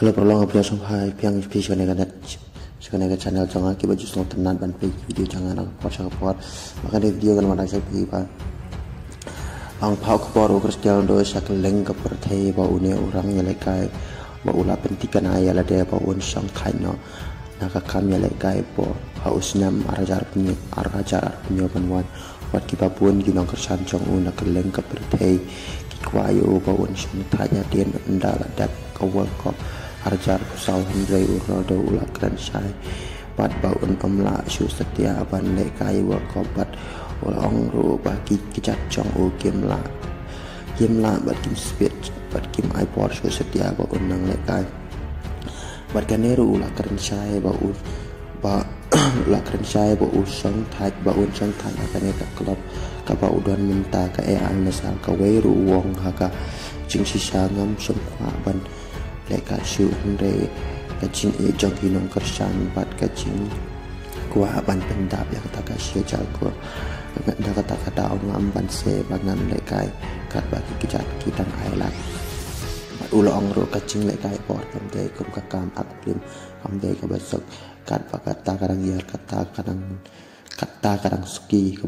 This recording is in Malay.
Halo perlu ngobrol sampai piang video sekarang channel jangan kita baju selalu tenan ban video jangan support maka di video kan mana saya pergi pan ang pau kapor ukras jalan do sak leng ke pertai bau ne orang yang lekai bau la pentikan ayah la dia bau unsang kaino naka kami lekai po haus nam arajar punya banwan buat kita pun ginong kersan jong una ke leng ke pertai kikwayo bau unsang tanya dia ndala dak kawal ko Arjar kusau Hendrai Ronaldo ulah keren syai Pat baun omla Syu setia ban lekai wa kobat ulang ru bagi kicat chong u game la bat kim speed bat kim iPod Syu setia baun nang lekai bat kaneru ulah keren syai baun ulah keren syai baun song thai baun song thai akan eta klub ka baudon minta ka an nasal ka weru wong haka jing sisa ngam semua ban lekai Syu Hendrai kacing jong hinong kersan bat kacing gua ban pendap yang kata kasih jago nggak kata ngam ban se bangan lekai kat bagi kijat kitang ailat ulo ongro kacing lekai por kamdai kum kakam aklim kamdai ke besok kat bakata kadang yar kata kadang ski ke